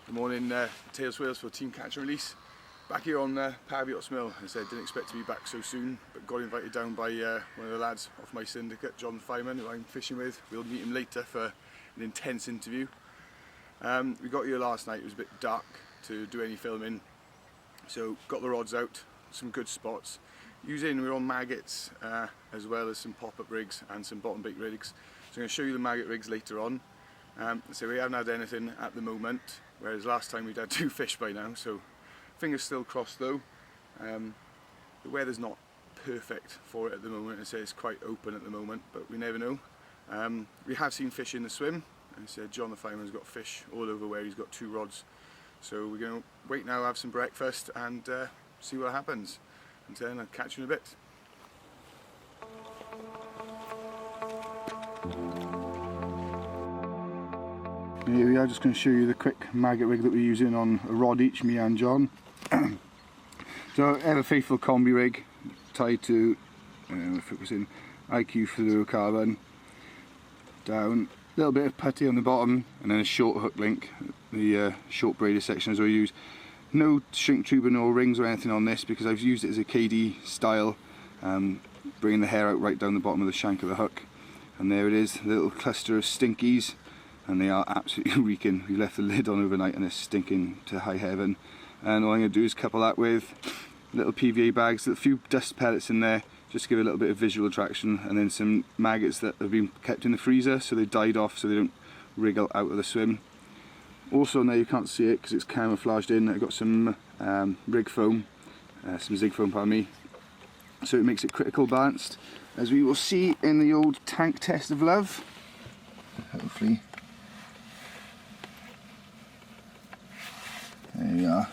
Good morning, Tails Wales for Team Catch and Release. Back here on Pavyotts Mill. As I said, didn't expect to be back so soon, but got invited down by one of the lads off my syndicate, John Fireman, who I'm fishing with. We'll meet him later for an intense interview. We got here last night. It was a bit dark to do any filming, so got the rods out, some good spots. We're on maggots as well as some pop-up rigs and some bottom bait rigs. So I'm going to show you the maggot rigs later on. So we haven't had anything at the moment, whereas last time we'd had 2 fish by now, so fingers still crossed though. The weather's not perfect for it at the moment. I say it's quite open at the moment, but we never know. We have seen fish in the swim, and I said John the fireman's got fish all over where he's got 2 rods. So we're going to wait now, have some breakfast and see what happens. And then I'll catch you in a bit. Here we are, just going to show you the quick maggot rig that we're using on a rod each, me and John. So ever faithful combi rig tied to focusing IQ fluorocarbon, down, a little bit of putty on the bottom and then a short hook link, the short braided section as I use. No shrink tube and no rings or anything on this because I've used it as a KD style, bringing the hair out right down the bottom of the shank of the hook. And there it is, a little cluster of stinkies, and they are absolutely reeking. We left the lid on overnight and they're stinking to high heaven. And all I'm going to do is couple that with little PVA bags, a few dust pellets in there, just to give it a little bit of visual attraction, and then some maggots that have been kept in the freezer so they died off so they don't wriggle out of the swim. Also now you can't see it because it's camouflaged in, I've got some rig foam, some zig foam, pardon me, so it makes it critical balanced, as we will see in the old tank test of love, hopefully. There we are.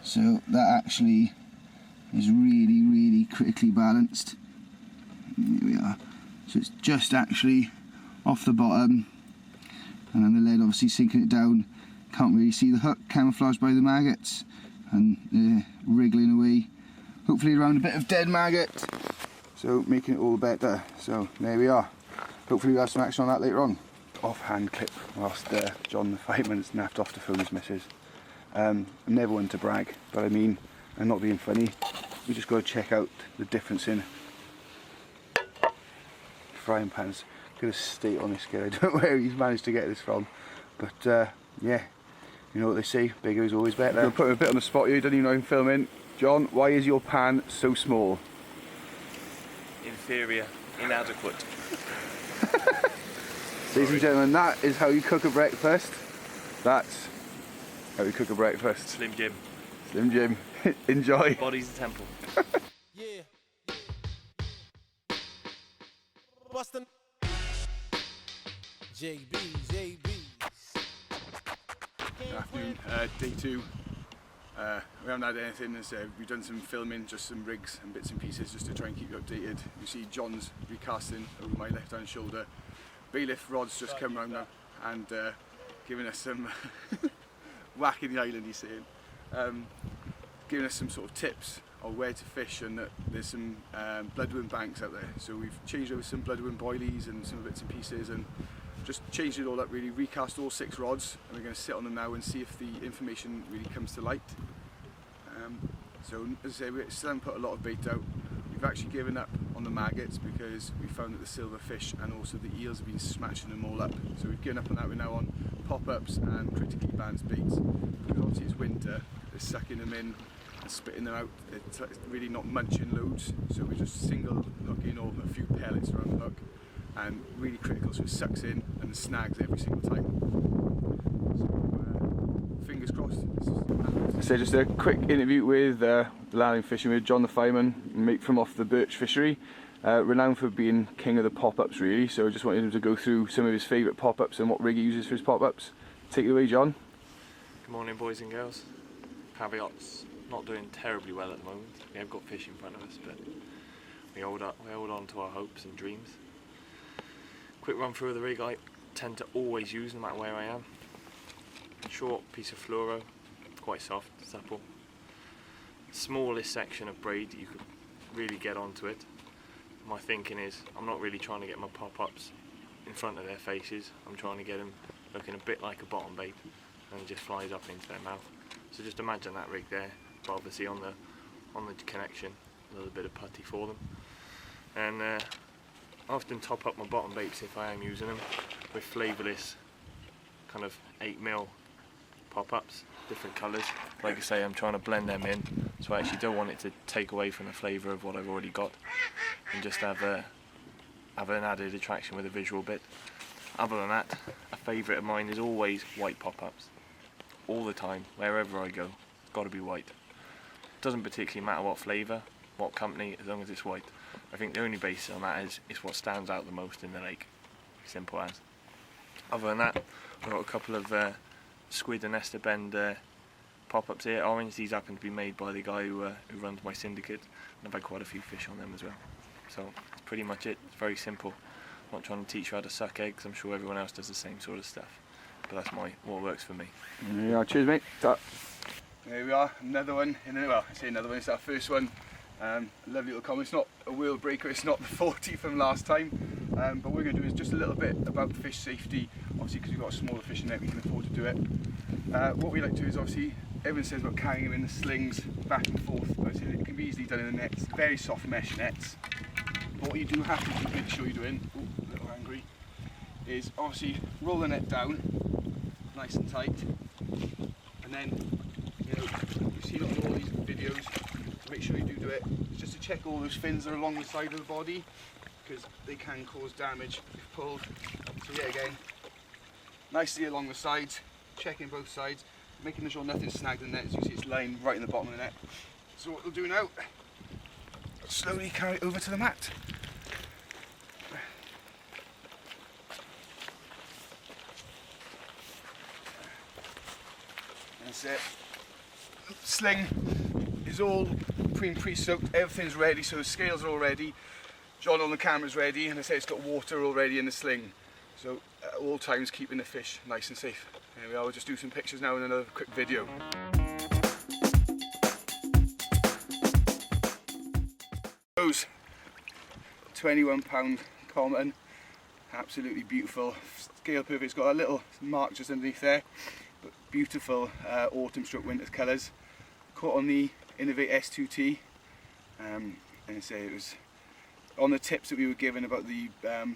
So that actually is really critically balanced. Here we are. So it's just actually off the bottom, and then the lead obviously sinking it down. Can't really see the hook, camouflaged by the maggots, and they're wriggling away, hopefully around a bit of dead maggot, so making it all better. So there we are. Hopefully we'll have some action on that later on. Offhand clip whilst John the fireman's napped off to phone his missus. I'm never one to brag, but I mean, I'm not being funny. We just got to check out the difference in frying pans. Got a state on this kid. I don't know where he's managed to get this from, but yeah, you know what they say, bigger is always better. I'm put him a bit on the spot here, he doesn't even know I'm filming. John, why is your pan so small? Inferior, inadequate. Ladies and gentlemen, that is how you cook a breakfast. That's how you cook a breakfast. Slim Jim. Slim Jim. Enjoy. Body's a temple. Yeah. Bustin'. JB's. Good afternoon, day 2. We haven't had anything, as we've done some filming, just some rigs and bits and pieces just to try and keep you updated. You see John's recasting over my left hand shoulder. Bailiff Rod's just come round now and giving us some whacking the island, he's saying. Giving us some sort of tips on where to fish, and that there's some bloodworm banks out there. So we've changed over some bloodworm boilies and some bits and pieces and just changed it all up really, recast all 6 rods, and we're going to sit on them now and see if the information really comes to light. So as I say, we still haven't put a lot of bait out. We've actually given up on the maggots because we found that the silverfish and also the eels have been smashing them all up. So we've given up on that. We're now on pop-ups and critically balanced baits. Because obviously it's winter, they're sucking them in and spitting them out. It's really not munching loads, so we're just single hooking or a few pellets around the hook, and really critical, so it sucks in and snags every single time. So fingers crossed. So just a quick interview with the lad I'm fishing with, John the fireman, mate from off the Birch fishery, renowned for being king of the pop-ups really. So I just wanted him to go through some of his favourite pop-ups and what rig he uses for his pop-ups. Take it away, John. Good morning, boys and girls. Pavyotts not doing terribly well at the moment. We have got fish in front of us, but we hold on to our hopes and dreams. Quick run through of the rig I tend to always use no matter where I am. Short piece of fluoro, quite soft, supple. Smallest section of braid that you could really get onto it. My thinking is, I'm not really trying to get my pop-ups in front of their faces. I'm trying to get them looking a bit like a bottom bait, and it just flies up into their mouth. So just imagine that rig there, but obviously on the connection, a little bit of putty for them. And I often top up my bottom baits if I am using them with flavourless kind of 8mm pop-ups, different colours. Like I say, I'm trying to blend them in, so I actually don't want it to take away from the flavour of what I've already got, and just have an added attraction with a visual bit. Other than that, a favourite of mine is always white pop-ups. All the time, wherever I go, it's got to be white. Doesn't particularly matter what flavour, what company, as long as it's white. I think the only basis on that is what stands out the most in the lake. Simple as. Other than that, I've got a couple of squid and Ester Bend pop-ups here. Orange, these happen to be made by the guy who runs my syndicate, and I've had quite a few fish on them as well. So that's pretty much it. It's very simple. I'm not trying to teach you how to suck eggs. I'm sure everyone else does the same sort of stuff, but that's what works for me. Yeah, cheers mate. There we are, another one. Well, I say another one, it's our first one. Lovely little comment. It's not a world breaker, it's not the 40 from last time, but what we're going to do is just a little bit about fish safety. Obviously, because we've got a smaller fishing net, we can afford to do it. What we like to do is, obviously, everyone says about carrying them in the slings back and forth, but it can be easily done in the nets, very soft mesh nets. But what you do have to make sure you're doing, a little angry, is obviously roll the net down nice and tight, and then, you know, you've seen it on all these videos, to make sure you do it, just to check all those fins that are along the side of the body, because they can cause damage if pulled. So yeah, again, nicely along the sides, checking both sides, making sure nothing's snagged in the net. As you see, it's lying right in the bottom of the net. So what we'll do now, slowly carry it over to the mat. That's it. Sling is all pre-soaked, everything's ready, so the scales are all ready. John on the camera's ready, and I say it's got water already in the sling. So at all times keeping the fish nice and safe. There we are, we'll just do some pictures now and another quick video. Those £21 common, absolutely beautiful. Scale perfect, it's got a little mark just underneath there, but beautiful autumn stroke winter colours. Caught on the Innovate S2T, and I say it was on the tips that we were given about the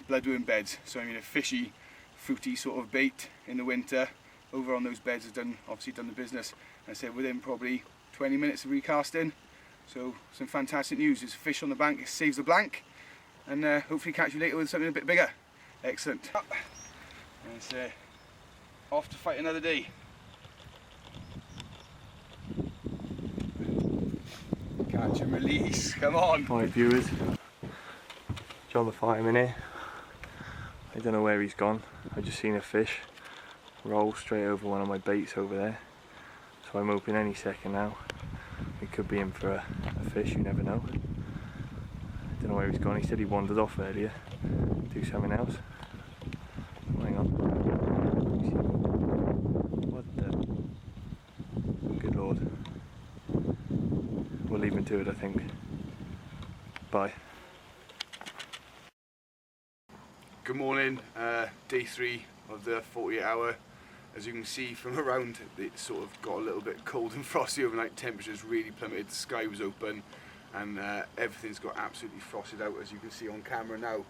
bloodworm beds. So I mean, a fishy, fruity sort of bait in the winter. Over on those beds has obviously done the business. And I said within probably 20 minutes of recasting. So some fantastic news. It's a fish on the bank. It saves the blank, and hopefully catch you later with something a bit bigger. Excellent. And it's off to fight another day. Catch and release. Come on. Right, viewers. John the fireman here. I don't know where he's gone. I've just seen a fish roll straight over one of my baits over there. So I'm hoping any second now we could be in for a fish, you never know. I don't know where he's gone. He said he wandered off earlier to do something else. Oh, hang on. What the? Good lord. We'll leave him to it, I think. Bye. Good morning, day 3 of the 48-hour. As you can see from around, it sort of got a little bit cold and frosty overnight. Temperatures really plummeted, the sky was open, and everything's got absolutely frosted out, as you can see on camera now.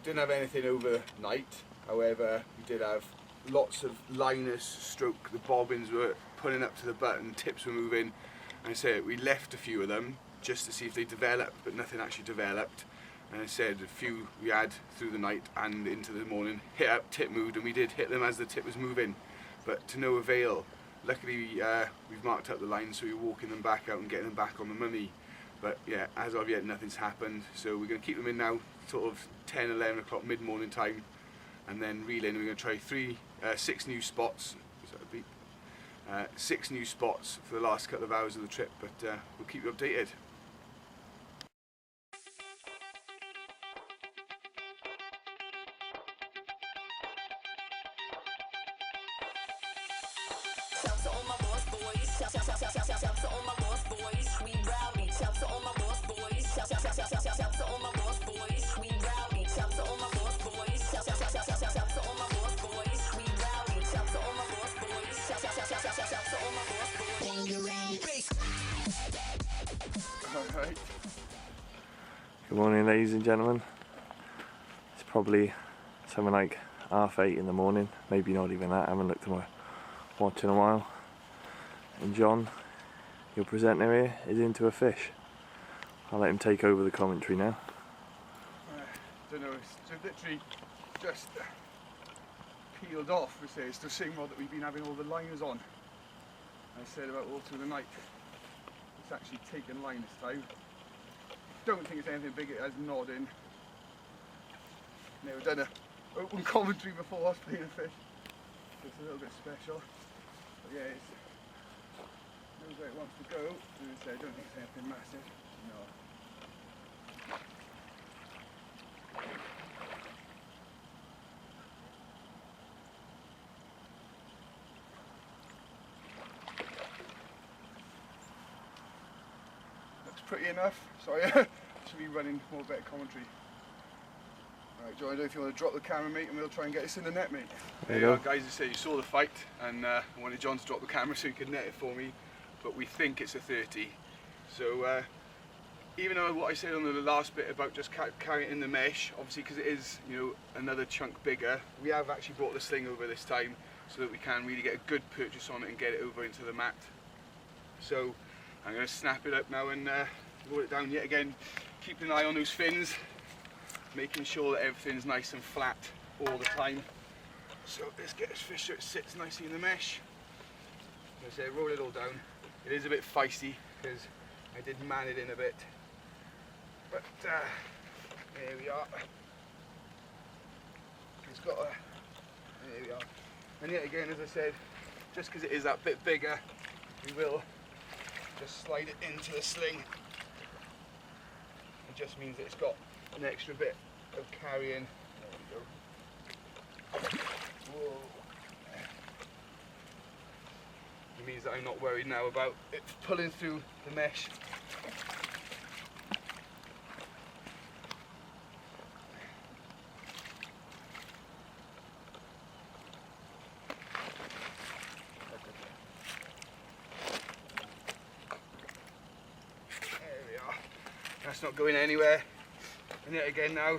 Didn't have anything overnight, however we did have lots of liners stroke, the bobbins were pulling up to the butt and tips were moving. And we left a few of them just to see if they developed, but nothing actually developed. And a few we had through the night and into the morning hit up, tip moved, and we did hit them as the tip was moving, but to no avail. Luckily we've marked up the line, so we're walking them back out and getting them back on the money. But yeah, as of yet nothing's happened, so we're going to keep them in now, sort of 10, 11 o'clock mid-morning time, and then reel in. We're going to try 6 new spots. Is that a beep? 6 new spots for the last couple of hours of the trip, but we'll keep you updated. Shout to all my lost boys. Shout to all my lost boys. We rowdy. Shout to all my lost boys. Shout to all my lost boys. We rowdy. Shout to all my lost boys. Shout to all my lost boys. Good morning, ladies and gentlemen. It's probably something like 8:30 in the morning, maybe not even that. I haven't looked at my watch in a while. And John, your presenter here, is into a fish. I'll let him take over the commentary now. Don't know, it's literally just peeled off. It's the same rod that we've been having all the liners on. I said about all through the night. It's actually taken line this time. Don't think it's anything big, it has nodding. Never done a open commentary before us playing a fish. So it's a little bit special. But yeah, it knows where it wants to go. As I say, I don't think it's anything massive. No. Pretty enough. Sorry, should be running more better commentary. Alright, John, I don't know if you want to drop the camera, mate, and we'll try and get this in the net, mate. There you go. Guys, I say you saw the fight, and I wanted John to drop the camera so he could net it for me, but we think it's a 30. So, even though what I said on the last bit about just carrying it in the mesh, obviously because it is, you know, another chunk bigger, we have actually brought the sling over this time so that we can really get a good purchase on it and get it over into the mat. So, I'm going to snap it up now and roll it down yet again, keeping an eye on those fins, making sure that everything's nice and flat all the time. So let's get this fish so it sits nicely in the mesh. As I say, roll it all down. It is a bit feisty because I did man it in a bit, but there we are. It's got a, there we are. And yet again, as I said, just because it is that bit bigger, we will just slide it into the sling. It just means that it's got an extra bit of carrying. There we go. Whoa. It means that I'm not worried now about it pulling through the mesh. That's not going anywhere. And yet again now,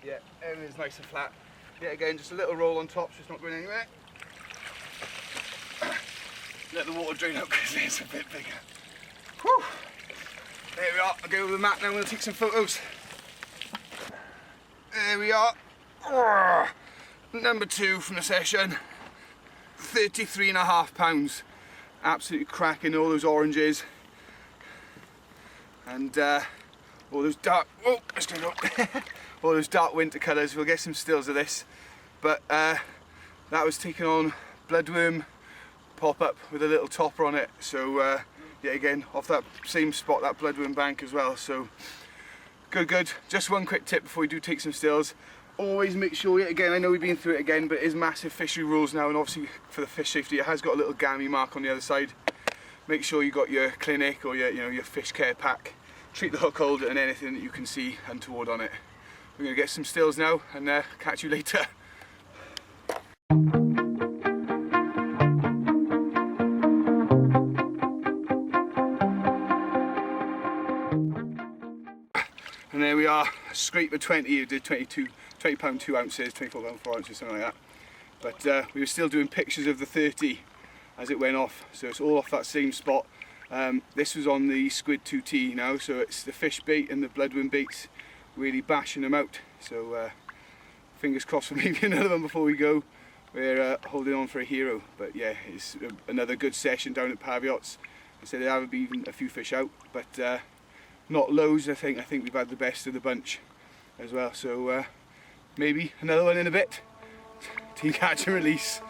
yeah, everything's nice and flat. Yet again, just a little roll on top, so it's not going anywhere. Let the water drain out because it's a bit bigger. Whew. There we are. I'll go over the mat now and we'll take some photos. There we are. Number 2 from the session. 33.5 pounds. Absolutely cracking, all those oranges. And all those dark, oh, let's go. All those dark winter colours. We'll get some stills of this, but that was taken on bloodworm pop-up with a little topper on it. So yeah, again off that same spot, that bloodworm bank as well. So good. Just one quick tip before we do take some stills. Always make sure, yet again, I know we've been through it again, but it is massive fishery rules now, and obviously for the fish safety, it has got a little gammy mark on the other side. Make sure you got your clinic or your fish care pack. Treat the hook holder and anything that you can see untoward on it. We're going to get some stills now and catch you later. And there we are, a scrape of 20, you did 20 pound 2 ounces, 24 pound 4 ounces, something like that. But we were still doing pictures of the 30 as it went off, so it's all off that same spot. This was on the squid 2T now, so it's the fish bait and the bloodworm baits really bashing them out. So fingers crossed for maybe another one before we go. We're holding on for a hero, but yeah, it's another good session down at Pavyotts. I said there have been a few fish out, but not loads. I think we've had the best of the bunch as well. So maybe another one in a bit. Team catch and release.